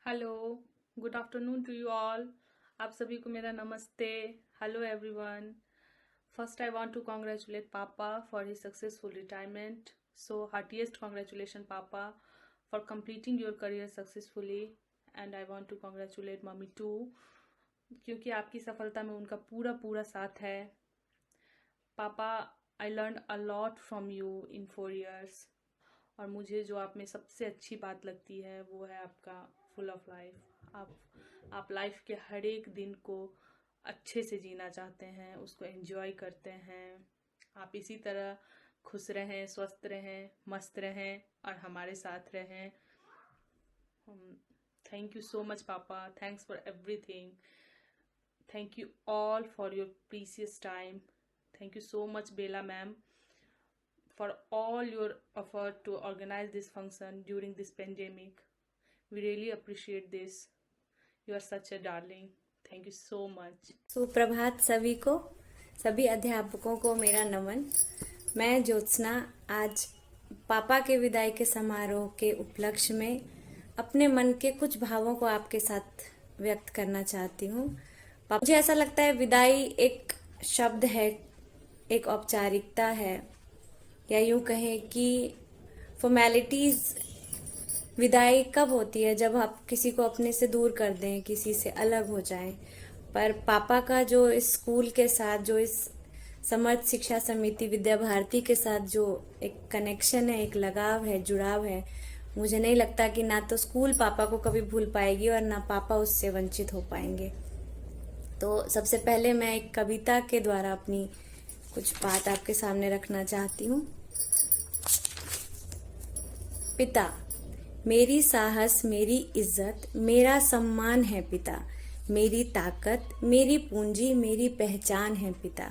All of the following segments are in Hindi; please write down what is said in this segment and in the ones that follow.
Hello, good afternoon to you all. आप सभी को मेरा नमस्ते। Hello everyone. First I want to congratulate papa for his successful retirement. So heartiest congratulation papa for completing your career successfully. And I want to congratulate mummy too, क्योंकि आपकी सफलता में उनका पूरा पूरा साथ है। पापा, I learn a lot from you in 4 years। और मुझे जो आप में सबसे अच्छी बात लगती है वो है आपका फुल ऑफ लाइफ। आप लाइफ के हर एक दिन को अच्छे से जीना चाहते हैं, उसको एंजॉय करते हैं। आप इसी तरह खुश रहें, स्वस्थ रहें, मस्त रहें और हमारे साथ रहें। थैंक यू सो मच पापा, thanks for everything. Thank you all for your precious time. Thank you so much Bella ma'am for all your effort to organize this function during this pandemic. We really appreciate this. You are such a darling. Thank you so much. सुप्रभात सभी को, सभी अध्यापकों को मेरा नमन। मैं ज्योत्सना आज पापा के विदाई के समारोह के उपलक्ष्य में अपने मन के कुछ भावों को आपके साथ व्यक्त करना चाहती हूँ। मुझे ऐसा लगता है विदाई एक शब्द है, एक औपचारिकता है, या यूं कहें कि फॉर्मेलिटीज। विदाई कब होती है? जब आप किसी को अपने से दूर कर दें, किसी से अलग हो जाएं। पर पापा का जो इस स्कूल के साथ, जो इस समर्थ शिक्षा समिति विद्या भारती के साथ जो एक कनेक्शन है, एक लगाव है, जुड़ाव है, मुझे नहीं लगता कि ना तो स्कूल पापा को कभी भूल पाएगी और ना पापा उससे वंचित हो पाएंगे। तो सबसे पहले मैं एक कविता के द्वारा अपनी कुछ बात आपके सामने रखना चाहती हूँ। पिता, मेरी साहस, मेरी इज्जत, मेरा सम्मान है पिता। मेरी ताकत, मेरी पूंजी, मेरी पहचान है पिता।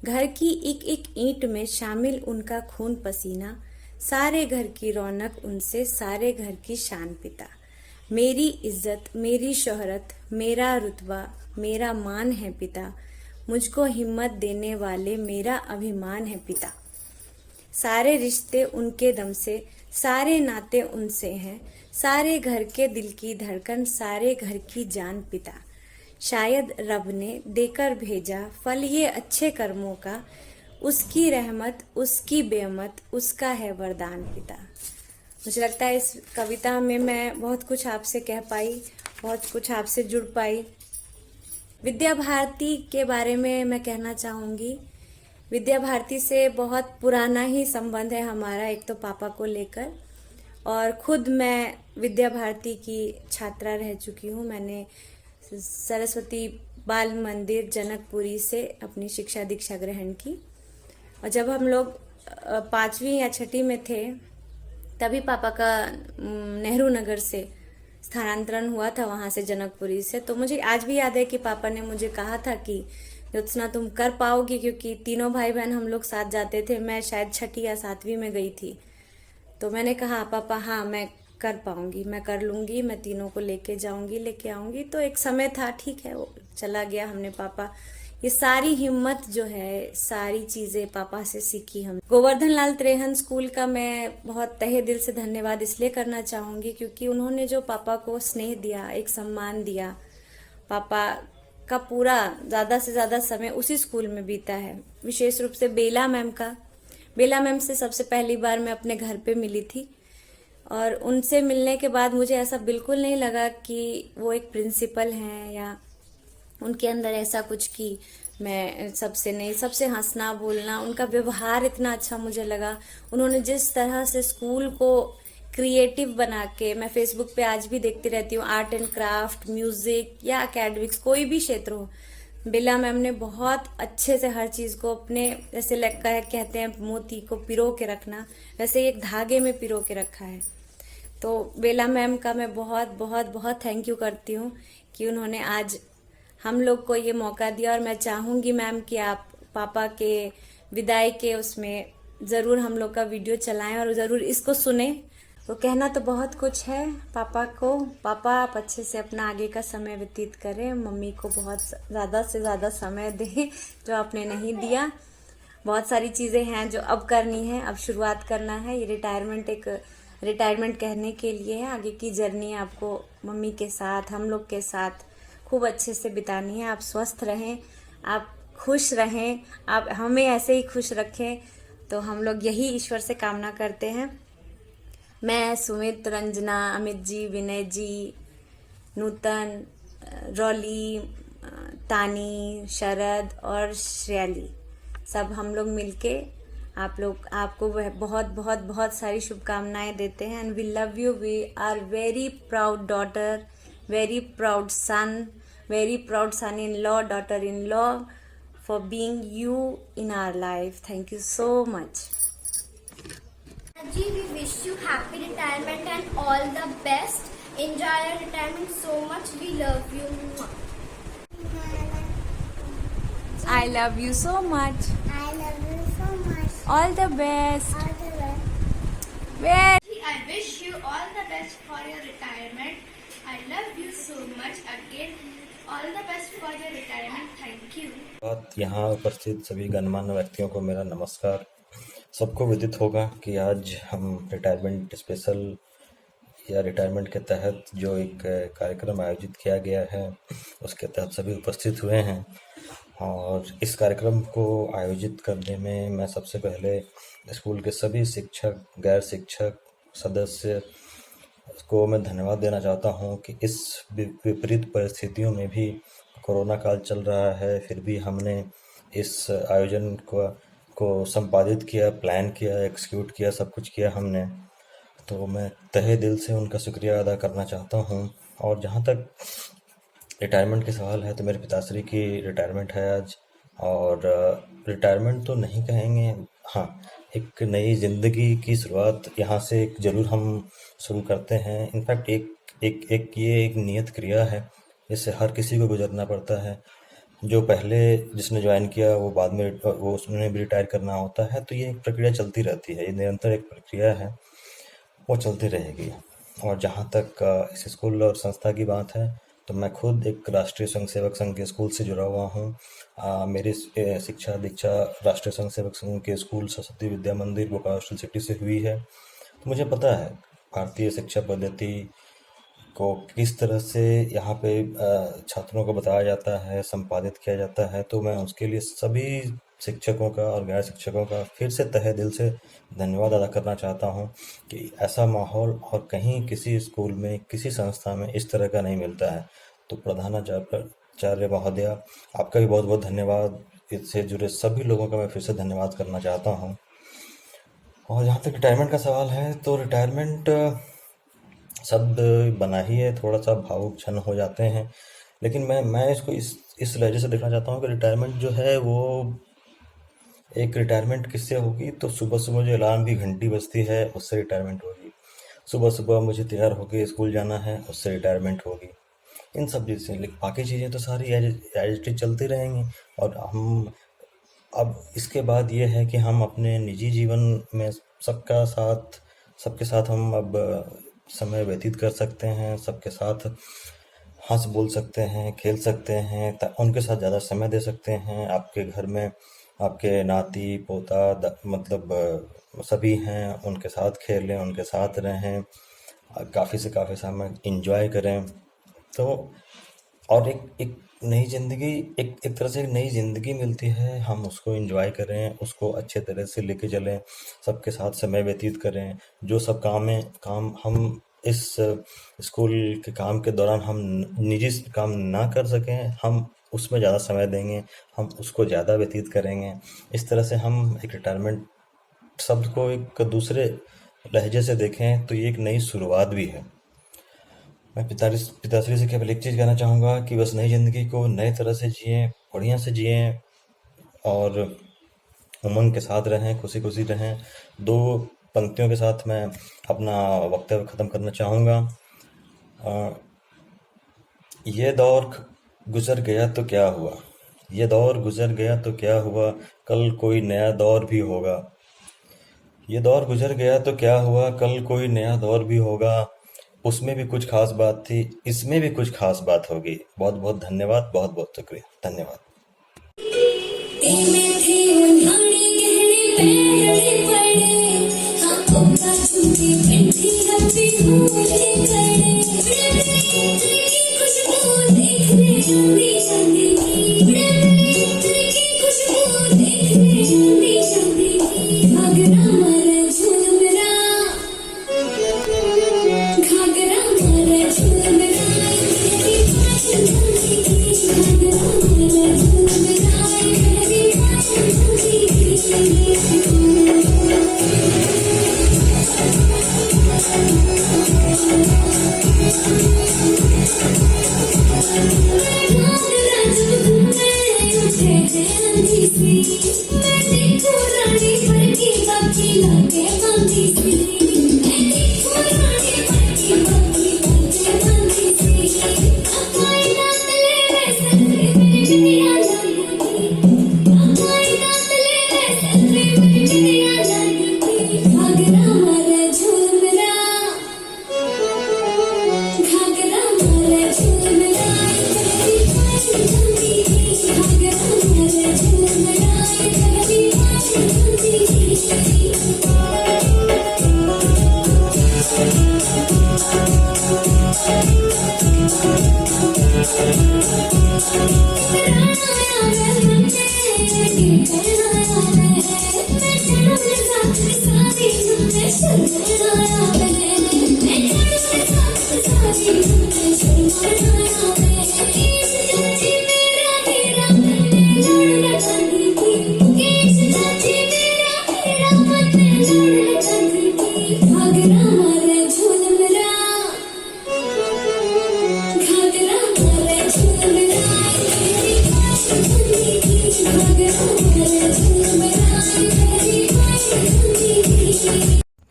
घर की एक एक ईंट में शामिल उनका खून पसीना। सारे घर की रौनक उनसे, सारे घर की शान पिता। मेरी इज्जत, मेरी शोहरत, मेरा रुतबा, मेरा मान है पिता। मुझको हिम्मत देने वाले मेरा अभिमान है पिता। सारे रिश्ते उनके दम से, सारे नाते उनसे हैं। सारे घर के दिल की धड़कन, सारे घर की जान पिता। शायद रब ने देकर भेजा फल ये अच्छे कर्मों का। उसकी रहमत, उसकी बेमत, उसका है वरदान पिता। मुझे लगता है इस कविता में मैं बहुत कुछ आपसे कह पाई, बहुत कुछ आपसे जुड़ पाई। विद्या भारती के बारे में मैं कहना चाहूँगी। विद्या भारती से बहुत पुराना ही संबंध है हमारा, एक तो पापा को लेकर, और खुद मैं विद्या भारती की छात्रा रह चुकी हूँ। मैंने सरस्वती बाल मंदिर जनकपुरी से अपनी शिक्षा दीक्षा ग्रहण की, और जब हम लोग 5वीं या 6ठी में थे तभी पापा का नेहरू नगर से स्थानांतरण हुआ था, वहाँ से जनकपुरी से। तो मुझे आज भी याद है कि पापा ने मुझे कहा था कि ज्योत्सना तुम कर पाओगी, क्योंकि तीनों भाई बहन हम लोग साथ जाते थे। मैं शायद 6ठी या 7वीं में गई थी। तो मैंने कहा पापा हाँ मैं कर पाऊंगी, मैं कर लूंगी, मैं तीनों को लेके जाऊंगी, लेके आऊंगी। तो एक समय था, ठीक है, वो चला गया। हमने पापा ये सारी हिम्मत जो है, सारी चीजें पापा से सीखी हम। गोवर्धन लाल त्रेहन स्कूल का मैं बहुत तहे दिल से धन्यवाद इसलिए करना चाहूंगी क्योंकि उन्होंने जो पापा को स्नेह दिया, एक सम्मान दिया। पापा का पूरा ज़्यादा से ज़्यादा समय उसी स्कूल में बीता है। विशेष रूप से बेला मैम से सबसे पहली बार मैं अपने घर पे मिली थी, और उनसे मिलने के बाद मुझे ऐसा बिल्कुल नहीं लगा कि वो एक प्रिंसिपल हैं, या उनके अंदर ऐसा कुछ कि मैं सबसे नहीं, सबसे हंसना बोलना, उनका व्यवहार इतना अच्छा मुझे लगा। उन्होंने जिस तरह से स्कूल को क्रिएटिव बना के, मैं फेसबुक पे आज भी देखती रहती हूँ, आर्ट एंड क्राफ्ट, म्यूजिक या एकेडमिक्स, कोई भी क्षेत्र हो, बिला मैम ने बहुत अच्छे से हर चीज़ को अपने, जैसे कहते हैं मोती को पिरो के रखना, वैसे एक धागे में पिरो के रखा है। तो बेला मैम का मैं बहुत बहुत बहुत थैंक यू करती हूँ कि उन्होंने आज हम लोग को ये मौका दिया। और मैं चाहूँगी मैम कि आप पापा के विदाई के उसमें ज़रूर हम लोग का वीडियो चलाएं और ज़रूर इसको सुने। तो कहना तो बहुत कुछ है पापा को। पापा आप अच्छे से अपना आगे का समय व्यतीत करें, मम्मी को बहुत ज़्यादा से ज़्यादा समय दें जो आपने नहीं दिया। बहुत सारी चीज़ें हैं जो अब करनी है, अब शुरुआत करना है। ये रिटायरमेंट एक रिटायरमेंट कहने के लिए है। आगे की जर्नी आपको मम्मी के साथ, हम लोग के साथ खूब अच्छे से बितानी है। आप स्वस्थ रहें, आप खुश रहें, आप हमें ऐसे ही खुश रखें, तो हम लोग यही ईश्वर से कामना करते हैं। मैं, सुमित, रंजना, अमित जी, विनय जी, नूतन, रॉली, तानी, शरद और श्रेयाली, सब हम लोग मिलके आपको बहुत बहुत बहुत सारी शुभकामनाएं देते हैं। And we love you, we are very proud daughter, very proud son, very proud son-in-law, daughter-in-law for being you in our life. Thank you so much. Ji, we wish you happy retirement and all the best. Enjoy your retirement so much. We love you. I love you so much. I love you so much. All the best. All the best. Where? I wish you all the best for your retirement. I love you so much again. All the best for your retirement. Thank you. यहाँ उपस्थित सभी गणमान्य व्यक्तियों को मेरा नमस्कार। सबको विदित होगा कि आज हम रिटायरमेंट स्पेशल या रिटायरमेंट के तहत जो एक कार्यक्रम आयोजित किया गया है उसके तहत सभी उपस्थित हुए हैं। और इस कार्यक्रम को आयोजित करने में मैं सबसे पहले स्कूल के सभी शिक्षक, गैर शिक्षक सदस्य को मैं धन्यवाद देना चाहता हूं कि इस विपरीत परिस्थितियों में भी, कोरोना काल चल रहा है, फिर भी हमने इस आयोजन को संपादित किया, प्लान किया, एक्सिक्यूट किया, सब कुछ किया हमने। तो मैं तहे दिल से उनका शुक्रिया अदा करना चाहता हूं। और जहां तक रिटायरमेंट के सवाल है, तो मेरे पिताश्री की रिटायरमेंट है आज। और रिटायरमेंट तो नहीं कहेंगे, हाँ, एक नई ज़िंदगी की शुरुआत यहाँ से ज़रूर हम शुरू करते हैं। इनफैक्ट ये एक नियत क्रिया है, इससे हर किसी को गुजरना पड़ता है। जो पहले जिसने ज्वाइन किया वो बाद में वो उसने भी रिटायर करना होता है। तो ये एक प्रक्रिया चलती रहती है, ये निरंतर एक प्रक्रिया है, वो चलती रहेगी। और जहाँ तक इस स्कूल और संस्था की बात है, तो मैं खुद एक राष्ट्रीय स्वयं सेवक संघ के स्कूल से जुड़ा हुआ हूँ। मेरी शिक्षा दीक्षा राष्ट्रीय स्वयं सेवक संघ के स्कूल सरस्वती विद्या मंदिर बोकारो सिटी से हुई है। तो मुझे पता है भारतीय शिक्षा पद्धति को किस तरह से यहाँ पे छात्रों को बताया जाता है, संपादित किया जाता है। तो मैं उसके लिए सभी शिक्षकों का और गैर शिक्षकों का फिर से तहे दिल से धन्यवाद अदा करना चाहता हूँ कि ऐसा माहौल और कहीं किसी स्कूल में, किसी संस्था में इस तरह का नहीं मिलता है। तो प्रधानाचार्य महोदय, आपका भी बहुत बहुत धन्यवाद। इससे जुड़े सभी लोगों का मैं फिर से धन्यवाद करना चाहता हूँ। और जहाँ तक रिटायरमेंट का सवाल है, तो रिटायरमेंट शब्द बना ही है, थोड़ा सा भावुक क्षण हो जाते हैं, लेकिन मैं इसको इस लहजे से देखना चाहता हूँ कि रिटायरमेंट जो है वो एक रिटायरमेंट किससे होगी। तो सुबह सुबह जो अलार्म की घंटी बजती है, उससे रिटायरमेंट होगी। सुबह सुबह मुझे तैयार होकर स्कूल जाना है, उससे रिटायरमेंट होगी। इन सब चीज़ें, लेकिन बाकी चीज़ें तो सारी एज चलती रहेंगी। और हम अब इसके बाद ये है कि हम अपने निजी जीवन में सबके साथ हम अब समय व्यतीत कर सकते हैं, सबके साथ हंस बोल सकते हैं, खेल सकते हैं, उनके साथ ज़्यादा समय दे सकते हैं। आपके घर में आपके नाती पोता मतलब सभी हैं, उनके साथ खेलें, उनके साथ रहें, काफ़ी से काफ़ी समय इंजॉय करें। तो और एक नई ज़िंदगी, एक तरह से एक नई ज़िंदगी मिलती है, हम उसको एंजॉय करें, उसको अच्छे तरह से लेके चलें, सबके साथ समय व्यतीत करें। जो सब काम हम इस स्कूल के काम के दौरान हम निजी काम ना कर सकें, हम उसमें ज़्यादा समय देंगे, हम उसको ज़्यादा व्यतीत करेंगे। इस तरह से हम एक रिटायरमेंट शब्द को एक दूसरे लहजे से देखें तो ये एक नई शुरुआत भी है। मैं पिताश्री से केवल एक चीज़ कहना चाहूँगा कि बस नई ज़िंदगी को नए तरह से जिएं, बढ़िया से जिएं और उमंग के साथ रहें, खुशी खुशी रहें। 2 पंक्तियों के साथ मैं अपना वक्तव्य ख़त्म करना चाहूँगा। ये दौर गुजर गया तो क्या हुआ, ये दौर गुजर गया तो क्या हुआ, कल कोई नया दौर भी होगा। ये दौर गुजर गया तो क्या हुआ, कल कोई नया दौर भी होगा। उसमें भी कुछ खास बात थी, इसमें भी कुछ खास बात होगी। बहुत बहुत धन्यवाद, बहुत बहुत शुक्रिया, धन्यवाद। में थे उन्होंने गहरे पैर पड़े,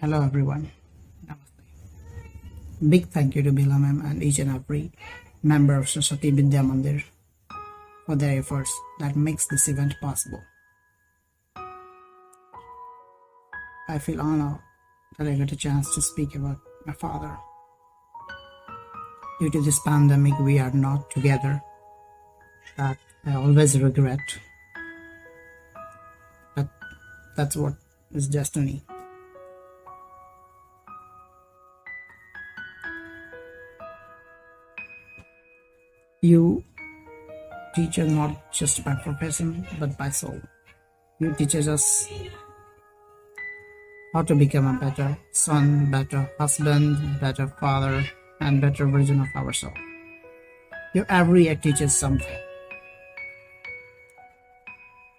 Hello everyone. Namaste. Big thank you to Bila ma'am and each and every member of Saraswati Vidya Mandir for their efforts that makes this event possible. I feel honored that I got a chance to speak about my father. Due to this pandemic, we are not together. That I always regret. But that's what is destiny. You teach us not just by profession, but by soul. You teach us how to become a better son, better husband, better father, and better version of ourselves. Your every act teaches something.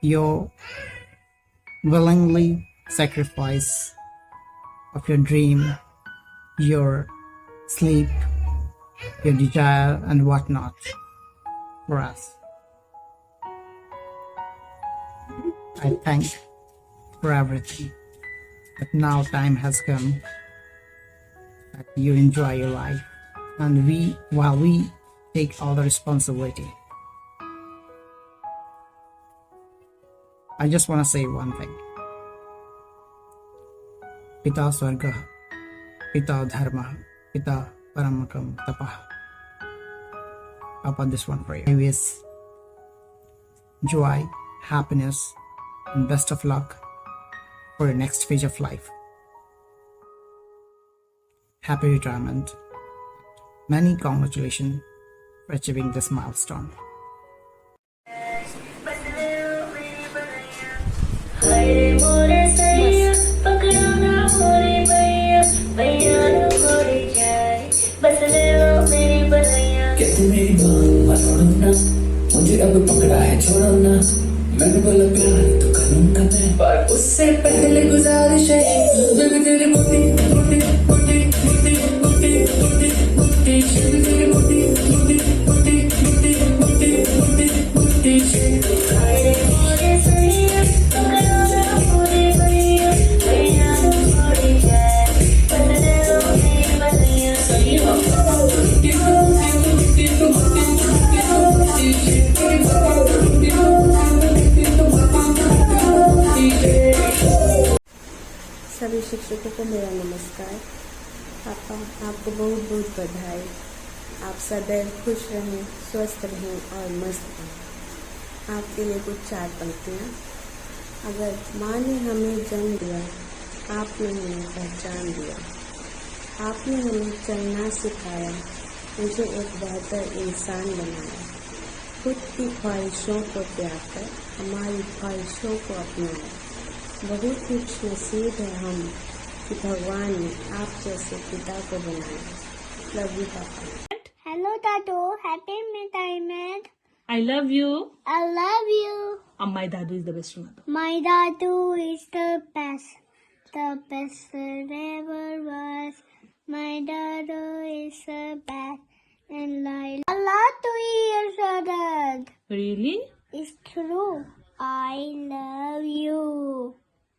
Your willingly sacrifice of your dream, your sleep, your desire, and whatnot for us. I thank for everything. But now time has come that you enjoy your life, and while we take all the responsibility. I just want to say one thing. Pita Swarga, Pita Dharma, Pita Paramakam Tapah. Papa, this one for you. I wish joy, happiness, and best of luck for your next phase of life. Happy retirement. Many congratulations for achieving this milestone. मेरी बात छोड़ो ना, मुझे अब पकड़ा है छोड़ो ना, मैंने बोला प्यार तो करूँगा मैं, पर उससे पहले गुजारिश है, बेबी तेरी मोटी मोटी मोटी मोटी मोटी मोटी मोटी बेबी तेरी मोटी मोटी मोटी मोटी मोटी मोटी मोटी सभी शिक्षकों को मेरा नमस्कार। पापा, आपको बहुत बहुत बधाई। आप सदैव खुश रहें, स्वस्थ रहें और मस्त रहें। आपके लिए कुछ 4 पंक्तियाँ। अगर माँ ने हमें जन्म दिया आपने हमें पहचान दिया। आपने हमें चलना सिखाया, मुझे एक बेहतर इंसान बनाया। खुद की ख्वाहिशों को त्याग कर हमारी ख्वाहिशों को अपनाया। बहुत ही खुशनसीब है हम कि भगवान ने आप जैसे पिता को बनाया। लव यू पापा। Hello, Dadu. Happy retirement. I love you. I love you. And my dadu is the best one. My Dadu is the best that ever was. My Dadu is the best, and I love to hear that. Really?